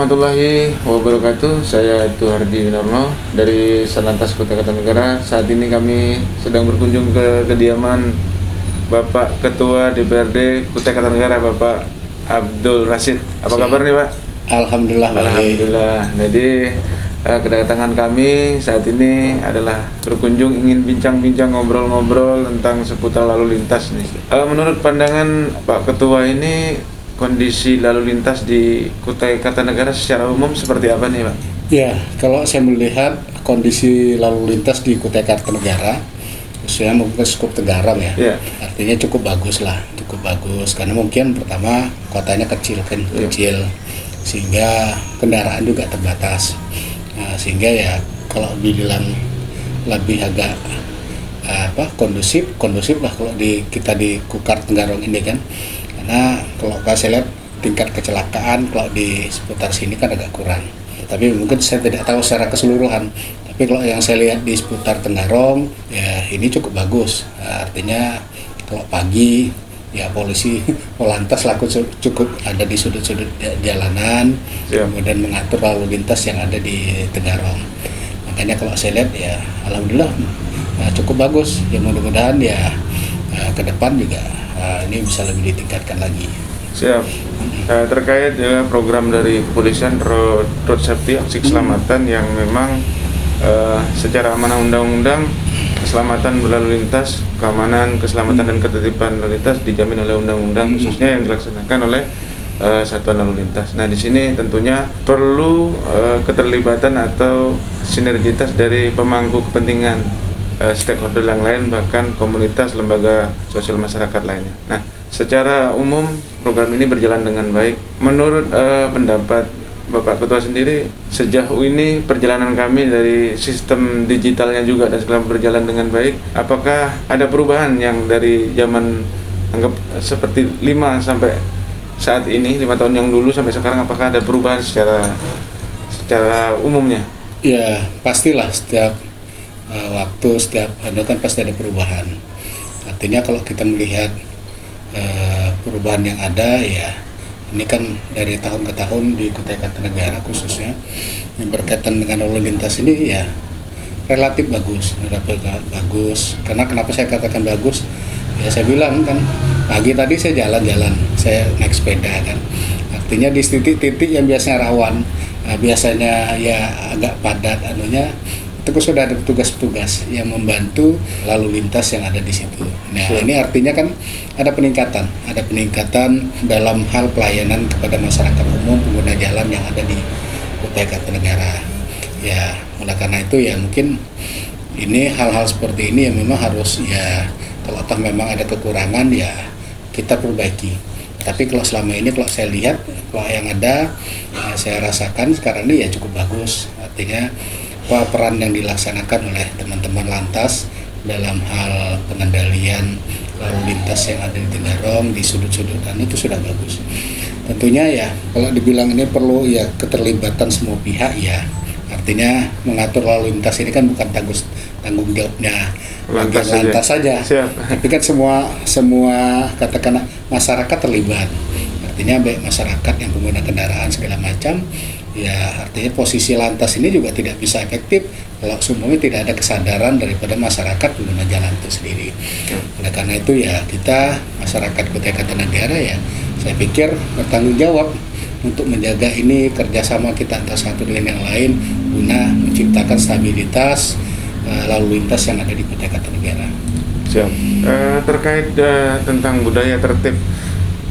warahmatullahi wabarakatuh. Saya itu Hardi Winarno dari Satlantas Kutai Kartanegara. Saat ini kami sedang berkunjung ke kediaman Bapak Ketua DPRD Kutai Kartanegara, Bapak Abdul Rashid. Apa kabar nih, Pak? Alhamdulillah. Alhamdulillah. Jadi kedatangan kami saat ini adalah berkunjung ingin bincang-bincang, ngobrol-ngobrol tentang seputar lalu lintas nih. Menurut pandangan Pak Ketua ini, kondisi lalu lintas di Kutai Kartanegara secara umum seperti apa nih, Pak? Ya, kalau saya melihat kondisi lalu lintas di Kutai Kartanegara, khususnya mungkin skup Tenggarong ya, artinya cukup bagus lah, cukup bagus. Karena mungkin pertama kotanya kecil kan, kecil, sehingga kendaraan juga terbatas. Nah, sehingga ya kalau dibilang lebih agak kondusif lah kalau kita di Kukar Tenggarong ini kan. Karena kalau saya lihat tingkat kecelakaan kalau di seputar sini kan agak kurang. Tapi mungkin saya tidak tahu secara keseluruhan. Tapi kalau yang saya lihat di seputar Tenggarong, ya ini cukup bagus. Artinya kalau pagi ya polisi polantas laku cukup ada di sudut-sudut jalanan, kemudian mengatur lalu lintas yang ada di Tenggarong. Makanya kalau saya lihat ya alhamdulillah cukup bagus. Ya mudah-mudahan ya ke depan juga ini bisa lebih ditingkatkan lagi. Siap. Terkait ya program dari kepolisian road safety, aksi keselamatan yang memang secara amanah undang-undang keselamatan berlalu lintas, keamanan, keselamatan dan ketertiban lalu lintas dijamin oleh undang-undang, khususnya yang dilaksanakan oleh satuan lalu lintas. Nah, di sini tentunya perlu keterlibatan atau sinergitas dari pemangku kepentingan, stakeholder yang lain, bahkan komunitas, lembaga sosial masyarakat lainnya. Nah, secara umum program ini berjalan dengan baik. Menurut pendapat Bapak Ketua sendiri, sejauh ini perjalanan kami dari sistem digitalnya juga dan segala berjalan dengan baik. Apakah ada perubahan yang dari zaman anggap seperti 5 sampai saat ini, 5 tahun yang dulu sampai sekarang, apakah ada perubahan secara umumnya? Ya, pastilah setiap waktu, setiap kan pasti ada perubahan. Artinya kalau kita melihat perubahan yang ada, ya ini kan dari tahun ke tahun di Kutai Kartanegara khususnya yang berkaitan dengan lalu lintas ini ya relatif bagus. Karena kenapa saya katakan bagus? Ya saya bilang kan pagi tadi saya jalan-jalan, saya naik sepeda kan. Artinya di titik-titik yang biasanya rawan, biasanya ya agak padat itu sudah ada petugas-petugas yang membantu lalu lintas yang ada di situ. Nah, ini artinya kan ada peningkatan dalam hal pelayanan kepada masyarakat umum pengguna jalan yang ada di Kutai Kartanegara. Ya, oleh karena itu ya mungkin ini hal-hal seperti ini yang memang harus ya kalau toh memang ada kekurangan ya kita perbaiki. Tapi kalau selama ini kalau saya lihat kalau yang ada saya rasakan sekarang ini ya cukup bagus. Artinya peran yang dilaksanakan oleh teman-teman lantas dalam hal pengendalian lalu lintas yang ada di Tenggarong, di sudut-sudutan itu sudah bagus. Tentunya ya kalau dibilang ini perlu ya keterlibatan semua pihak ya. Artinya mengatur lalu lintas ini kan bukan tanggung jawabnya lantas saja. Tapi kan semua katakanlah masyarakat terlibat. Artinya baik masyarakat yang pengguna kendaraan segala macam. Ya artinya posisi lantas ini juga tidak bisa efektif kalau semuanya tidak ada kesadaran daripada masyarakat pengguna jalan itu sendiri. Oleh karena itu ya kita masyarakat Kutai Kartanegara ya saya pikir bertanggung jawab untuk menjaga ini kerjasama kita antara satu dengan yang lain guna menciptakan stabilitas lalu lintas yang ada di Kutai Kartanegara. Siap. Terkait tentang budaya tertib,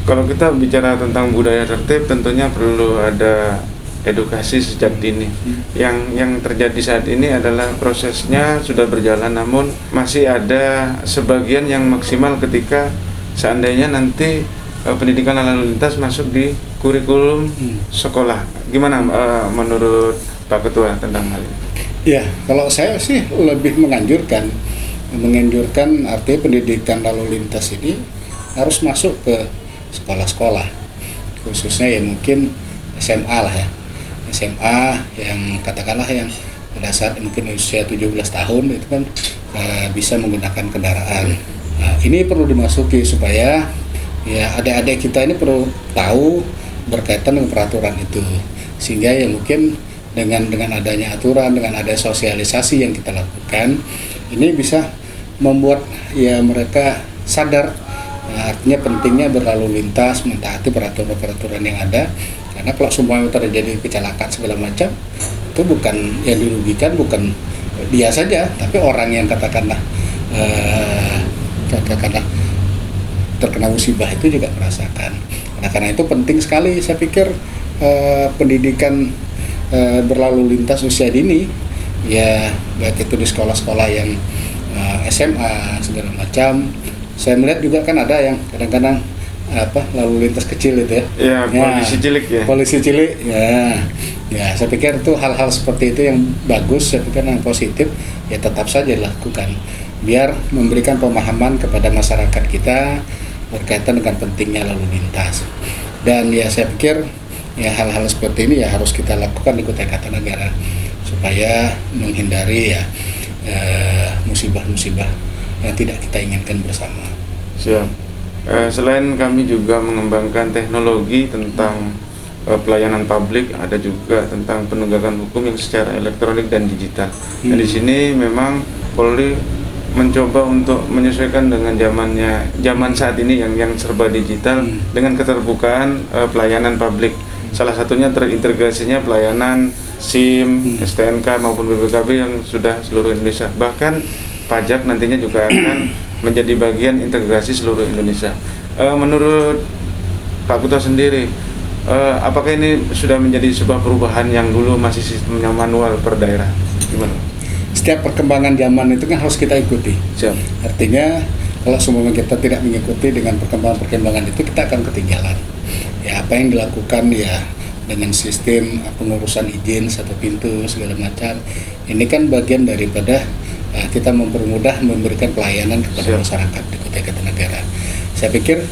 kalau kita bicara tentang budaya tertib tentunya perlu ada edukasi sejak dini. Yang terjadi saat ini adalah prosesnya sudah berjalan, namun masih ada sebagian yang maksimal ketika seandainya nanti pendidikan lalu lintas masuk di kurikulum sekolah. Gimana menurut Pak Ketua tentang hal ini? Ya, kalau saya sih lebih menganjurkan artinya pendidikan lalu lintas ini harus masuk ke sekolah-sekolah, khususnya ya mungkin SMA lah ya. SMA yang katakanlah yang pada saat mungkin usia 17 tahun itu kan bisa menggunakan kendaraan. Nah, ini perlu dimasuki supaya ya adik-adik kita ini perlu tahu berkaitan dengan peraturan itu. sehingga ya mungkin dengan adanya aturan, dengan ada sosialisasi yang kita lakukan, ini bisa membuat ya mereka sadar. Artinya pentingnya berlalu lintas, mentaati peraturan-peraturan yang ada, karena kalau semuanya terjadi kecelakaan segala macam, itu bukan yang dirugikan bukan dia saja, tapi orang yang katakanlah terkena musibah itu juga merasakan. Nah, karena itu penting sekali saya pikir pendidikan berlalu lintas usia dini, ya baik itu di sekolah-sekolah yang SMA segala macam. Saya melihat juga kan ada yang kadang-kadang lalu lintas kecil itu ya. Ya, polisi cilik ya. Polisi cilik ya. Ya, saya pikir itu hal-hal seperti itu yang bagus, saya pikir yang positif ya tetap saja dilakukan. Biar memberikan pemahaman kepada masyarakat kita berkaitan dengan pentingnya lalu lintas. Dan ya saya pikir ya hal-hal seperti ini ya harus kita lakukan di Kutai Kartanegara supaya menghindari ya musibah-musibah yang tidak kita inginkan bersama. Siap. Selain kami juga mengembangkan teknologi tentang pelayanan publik, ada juga tentang penegakan hukum yang secara elektronik dan digital. Nah, di sini memang Polri mencoba untuk menyesuaikan dengan zaman saat ini yang serba digital dengan keterbukaan pelayanan publik. Salah satunya terintegrasinya pelayanan SIM, STNK maupun BPKB yang sudah seluruh Indonesia. Bahkan pajak nantinya juga akan menjadi bagian integrasi seluruh Indonesia. Menurut Pak Kuto sendiri, apakah ini sudah menjadi sebuah perubahan yang dulu masih sistemnya manual per daerah? Gimana? Setiap perkembangan zaman itu kan harus kita ikuti. Siap. Artinya kalau semuanya kita tidak mengikuti dengan perkembangan itu, kita akan ketinggalan. Ya, apa yang dilakukan ya dengan sistem pengurusan izin satu pintu segala macam, ini kan bagian daripada kita mempermudah memberikan pelayanan kepada masyarakat di Kutai Kartanegara. Saya pikir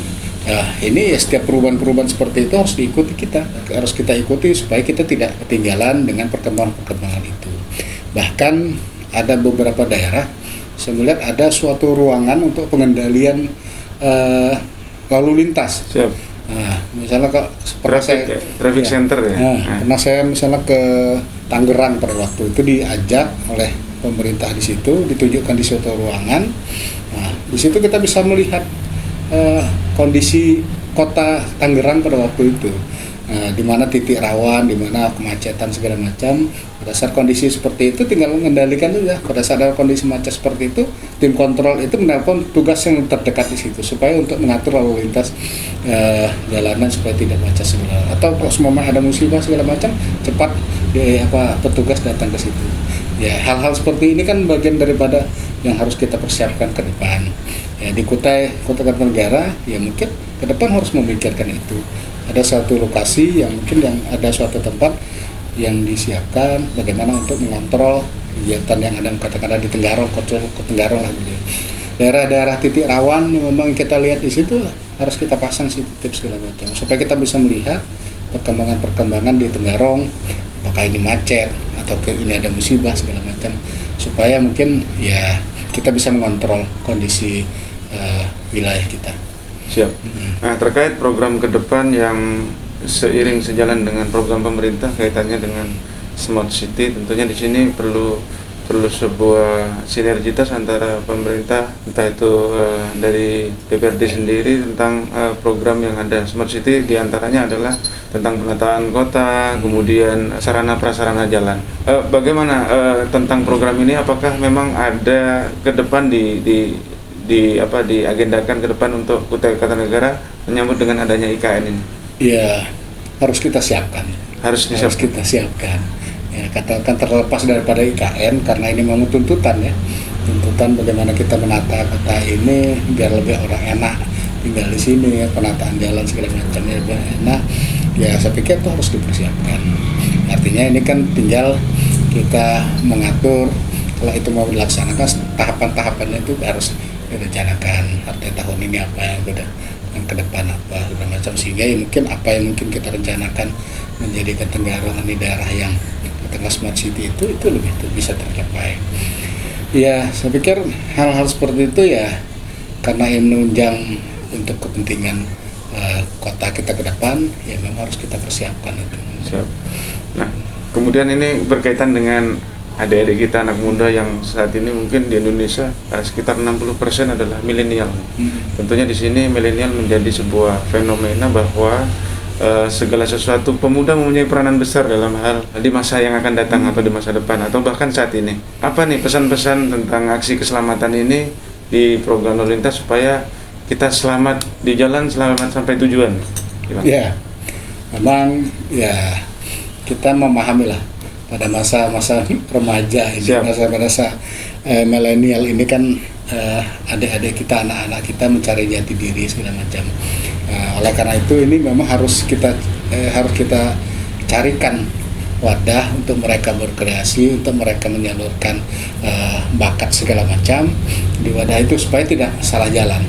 ini ya setiap perubahan-perubahan seperti itu harus kita ikuti supaya kita tidak ketinggalan dengan perkembangan itu. Bahkan ada beberapa daerah saya melihat ada suatu ruangan untuk pengendalian lalu lintas. Siap. Nah, misalnya traffic center ya. Karena saya misalnya ke Tangerang pada waktu itu diajak oleh pemerintah di situ, ditunjukkan di suatu ruangan. Nah, di situ kita bisa melihat kondisi kota Tangerang pada waktu itu. Di mana titik rawan, di mana kemacetan segala macam. Pada saat kondisi seperti itu tinggal mengendalikan saja. Pada saat ada kondisi macet seperti itu, tim kontrol itu menelpon tugas yang terdekat di situ supaya untuk mengatur lalu lintas jalanan supaya tidak macet segala. Atau kalau semua ada musibah segala macam, cepat petugas datang ke situ. Ya, hal-hal seperti ini kan bagian daripada yang harus kita persiapkan ke depan. Ya, di Kutai Kartanegara ya mungkin ke depan harus memikirkan itu. Ada suatu lokasi yang mungkin yang ada suatu tempat yang disiapkan bagaimana untuk mengontrol kegiatan yang ada katakanlah di Tenggarong, Kota Tenggarong lah gitu. Daerah-daerah titik rawan yang memang kita lihat di situ harus kita pasang CCTV segala macam supaya kita bisa melihat perkembangan di Tenggarong, apakah ini macet atau ini ada musibah segala macam supaya mungkin ya kita bisa mengontrol kondisi wilayah kita. Siap. Nah, terkait program ke depan yang seiring sejalan dengan program pemerintah kaitannya dengan Smart City, tentunya di sini perlu sebuah sinergitas antara pemerintah, entah itu dari DPRD sendiri tentang program yang ada. Smart City diantaranya adalah tentang penataan kota, kemudian sarana prasarana jalan. Bagaimana tentang program ini? Apakah memang ada ke depan diagendakan ke depan untuk Kutai Kartanegara menyambut dengan adanya IKN ini? Ya, harus kita siapkan. Harus kita siapkan. Ya, katakan terlepas daripada IKN karena ini memang tuntutan ya. Tuntutan bagaimana kita menata kota ini biar lebih orang enak tinggal di sini, ya, penataan jalan segala macamnya biar enak. Ya, saya pikir itu harus dipersiapkan. Artinya ini kan tinggal kita mengatur kalau itu mau dilaksanakan tahapan-tahapannya itu harus direncanakan. Artinya tahun ini apa yang ke depan apa segala macam sehingga ya mungkin apa yang mungkin kita rencanakan menjadikan Tenggarong ini daerah yang tengah Smart City itu lebih bisa tercapai. Ya, saya pikir hal-hal seperti itu ya karena yang menunjang untuk kepentingan kota kita ke depan ya memang harus kita persiapkan itu. Siap. Nah, kemudian ini berkaitan dengan adik-adik kita, anak muda yang saat ini mungkin di Indonesia sekitar 60% adalah milenial. Tentunya di sini milenial menjadi sebuah fenomena bahwa segala sesuatu pemuda mempunyai peranan besar dalam hal di masa yang akan datang atau di masa depan atau bahkan saat ini. Apa nih pesan-pesan tentang aksi keselamatan ini di program lalu lintas supaya kita selamat di jalan, selamat sampai tujuan? Gimana? Ya, memang ya kita memahami lah pada masa-masa remaja ini, masa-masa milenial ini kan adik-adik kita, anak-anak kita mencari jati diri segala macam. Oleh karena itu ini memang harus kita carikan wadah untuk mereka berkreasi, untuk mereka menyalurkan bakat segala macam di wadah itu supaya tidak salah jalan.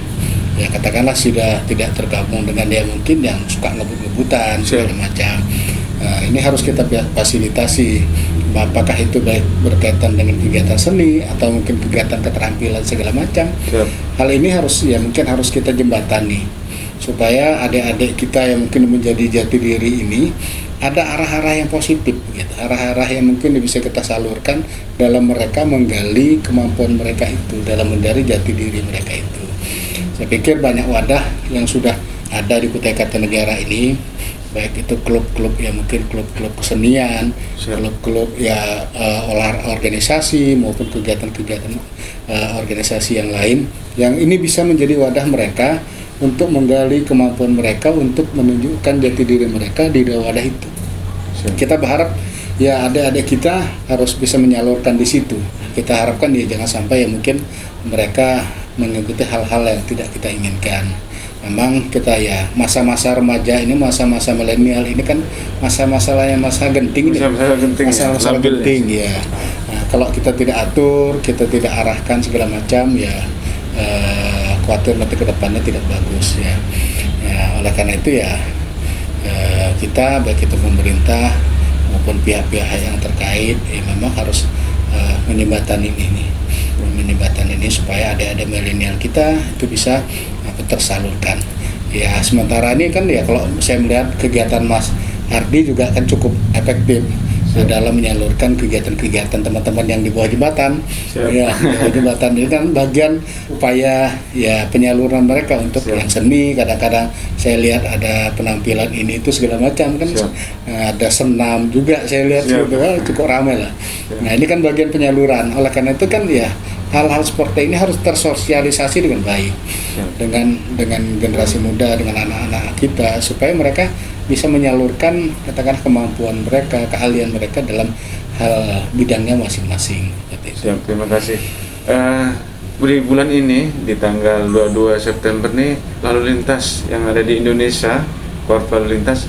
Ya katakanlah sudah tidak tergabung dengan dia mungkin yang suka ngebut-ngebutan segala macam. Ini harus kita fasilitasi, apakah itu baik berkaitan dengan kegiatan seni atau mungkin kegiatan keterampilan segala macam. Hal ini mungkin harus kita jembatani supaya adik-adik kita yang mungkin menjadi jati diri ini ada arah-arah yang positif gitu. Arah-arah yang mungkin bisa kita salurkan dalam mereka menggali kemampuan mereka itu, dalam mencari jati diri mereka itu. Saya pikir banyak wadah yang sudah ada di Kutai Kartanegara ini, baik itu klub-klub ya mungkin klub-klub kesenian, klub-klub ya organisasi maupun kegiatan-kegiatan organisasi yang lain, yang ini bisa menjadi wadah mereka untuk menggali kemampuan mereka untuk menunjukkan jati diri mereka di wadah itu. Kita berharap ya adik-adik kita harus bisa menyalurkan di situ. Kita harapkan ya jangan sampai ya mungkin mereka mengikuti hal-hal yang tidak kita inginkan. Memang kita ya masa-masa remaja ini, masa-masa milenial ini kan masa-masa genting, masa-masa genting ya. Nah, kalau kita tidak atur, kita tidak arahkan segala macam ya, khawatir nanti ke depannya tidak bagus ya. Oleh karena itu ya kita baik itu pemerintah maupun pihak-pihak yang terkait memang harus menyembatani ini supaya adik-adik milenial kita itu bisa tersalurkan. Ya sementara ini kan ya kalau saya melihat kegiatan Mas Hardi juga kan cukup efektif dalam menyalurkan kegiatan-kegiatan teman-teman yang di bawah jembatan. Ya, di bawah jembatan ini kan bagian upaya ya penyaluran mereka untuk yang seni. Kadang-kadang saya lihat ada penampilan ini itu segala macam kan. Ada senam juga saya lihat cukup ramai lah. Nah, ini kan bagian penyaluran. Oleh karena itu kan ya hal-hal seperti ini harus tersosialisasi dengan baik dengan generasi muda, dengan anak-anak kita supaya mereka bisa menyalurkan katakan kemampuan mereka, keahlian mereka dalam hal bidangnya masing-masing. Siap, terima kasih. Di bulan ini di tanggal 22 September nih lalu lintas yang ada di Indonesia, Korps Lalu Lintas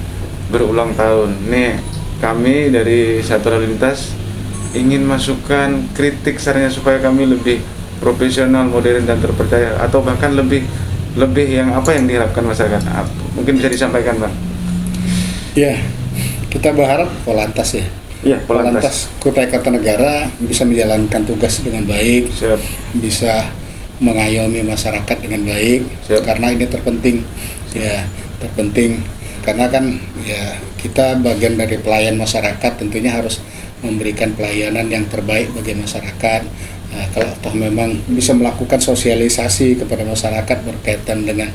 berulang tahun. Nih kami dari Satu Lalu Lintas ingin masukkan kritik sarannya supaya kami lebih profesional, modern dan terpercaya atau bahkan lebih yang apa yang diharapkan masyarakat. Mungkin bisa disampaikan, Bang. Ya, kita berharap Polantas ya. Ya, Polantas Kutai Kartanegara bisa menjalankan tugas dengan baik, bisa mengayomi masyarakat dengan baik, karena ini terpenting. Ya, terpenting karena kan ya kita bagian dari pelayan masyarakat, tentunya harus memberikan pelayanan yang terbaik bagi masyarakat. Nah, kalau toh memang bisa melakukan sosialisasi kepada masyarakat berkaitan dengan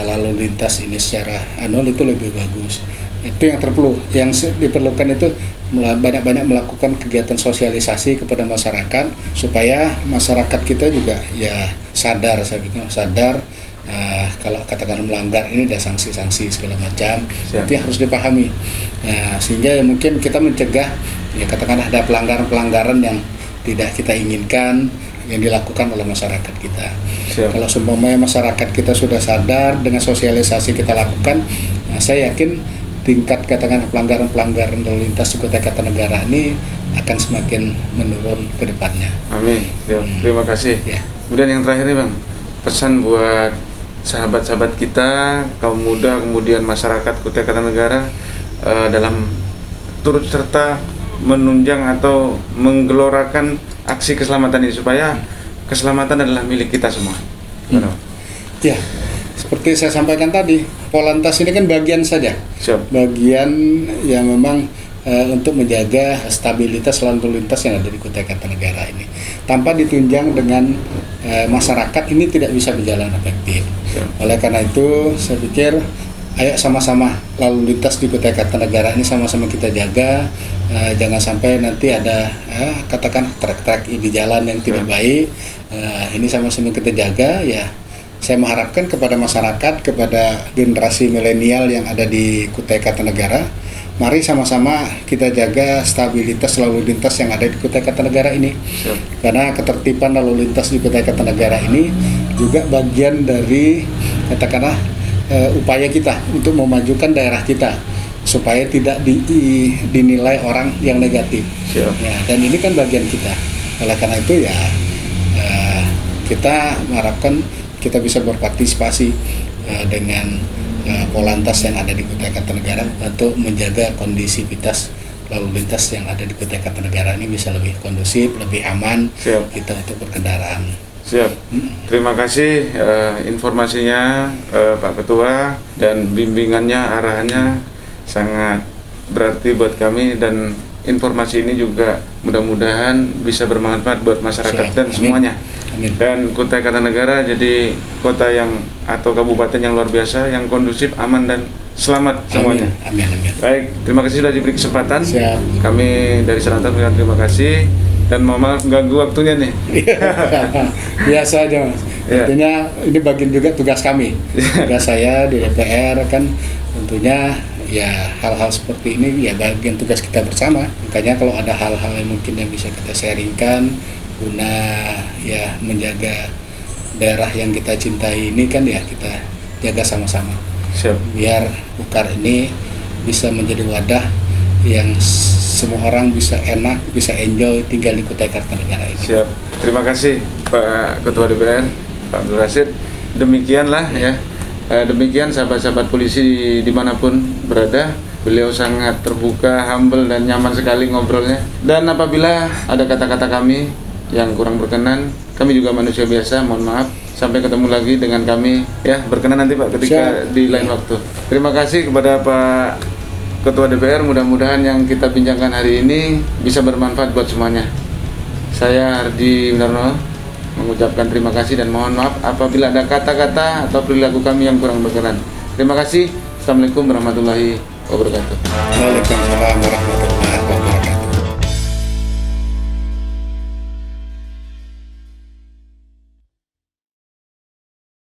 lalu lintas ini secara anual itu lebih bagus. Itu yang diperlukan itu banyak-banyak melakukan kegiatan sosialisasi kepada masyarakat supaya masyarakat kita juga ya sadar kalau katakan melanggar ini ada sanksi-sanksi segala macam. Itu harus dipahami. Nah, sehingga ya mungkin kita mencegah ya katakanlah ada pelanggaran yang tidak kita inginkan yang dilakukan oleh masyarakat kita. Kalau seumpamanya masyarakat kita sudah sadar dengan sosialisasi kita lakukan, nah, saya yakin tingkat katakan pelanggaran lalu lintas di Kutai Kartanegara ini akan semakin menurun ke depannya. Amin. Ya, terima kasih. Ya. Kemudian yang terakhir nih Bang, pesan buat sahabat-sahabat kita, kaum muda, kemudian masyarakat Kutai Kartanegara dalam turut serta menunjang atau menggelorakan aksi keselamatan ini supaya keselamatan adalah milik kita semua. Ya, seperti saya sampaikan tadi, Polantas ini kan bagian saja. Bagian yang memang untuk menjaga stabilitas lalu lintas yang ada di Kutai Kartanegara ini. Tanpa ditunjang dengan masyarakat, ini tidak bisa berjalan efektif. Oleh karena itu, saya pikir ayo sama-sama lalu lintas di Kutai Kartanegara ini sama-sama kita jaga, jangan sampai nanti ada katakan trek-trek di jalan yang tidak baik. Ini sama-sama kita jaga ya. Saya mengharapkan kepada masyarakat, kepada generasi milenial yang ada di Kutai Kartanegara, mari sama-sama kita jaga stabilitas lalu lintas yang ada di Kutai Kartanegara ini. Karena ketertiban lalu lintas di Kutai Kartanegara ini juga bagian dari katakanlah upaya kita untuk memajukan daerah kita supaya tidak dinilai orang yang negatif. Ya, dan ini kan bagian kita. Oleh karena itu ya kita mengharapkan kita bisa berpartisipasi dengan Polantas yang ada di Kutai Kartanegara untuk menjaga kondisivitas lalu lintas yang ada di Kutai Kartanegara ini bisa lebih kondusif, lebih aman kita untuk berkendaraan. Siap. Terima kasih informasinya Pak Ketua, dan bimbingannya, arahannya sangat berarti buat kami, dan informasi ini juga mudah-mudahan bisa bermanfaat buat masyarakat dan semuanya. Amin. Dan Kutai Kartanegara jadi kota yang atau kabupaten yang luar biasa, yang kondusif, aman dan selamat semuanya. Amin. Baik, terima kasih sudah diberi kesempatan. Siap. Kami dari Selatan terima kasih. Dan mohon maaf ganggu waktunya nih. Biasa aja Mas. Tentunya ini bagian juga tugas kami. Tugas saya di DPR kan tentunya ya hal-hal seperti ini ya bagian tugas kita bersama. Makanya kalau ada hal-hal yang mungkin yang bisa kita sharingkan guna ya menjaga daerah yang kita cintai ini kan ya kita jaga sama-sama. Siap. Biar Bukar ini bisa menjadi wadah yang semua orang bisa enak, bisa enjoy tinggal di Kutai Kartanegara ini. Siap. Terima kasih Pak Ketua DPR, Pak Abdul Rasyid. Demikianlah ya. Demikian sahabat-sahabat polisi dimanapun berada. Beliau sangat terbuka, humble dan nyaman sekali ngobrolnya. Dan apabila ada kata-kata kami yang kurang berkenan, kami juga manusia biasa, mohon maaf. Sampai ketemu lagi dengan kami ya, berkenan nanti Pak ketika di lain waktu. Terima kasih kepada Pak Ketua DPR, mudah-mudahan yang kita bincangkan hari ini bisa bermanfaat buat semuanya. Saya Hardi Winarno mengucapkan terima kasih dan mohon maaf apabila ada kata-kata atau perilaku kami yang kurang berkenan. Terima kasih. Assalamualaikum warahmatullahi wabarakatuh. Waalaikumsalam warahmatullahi wabarakatuh.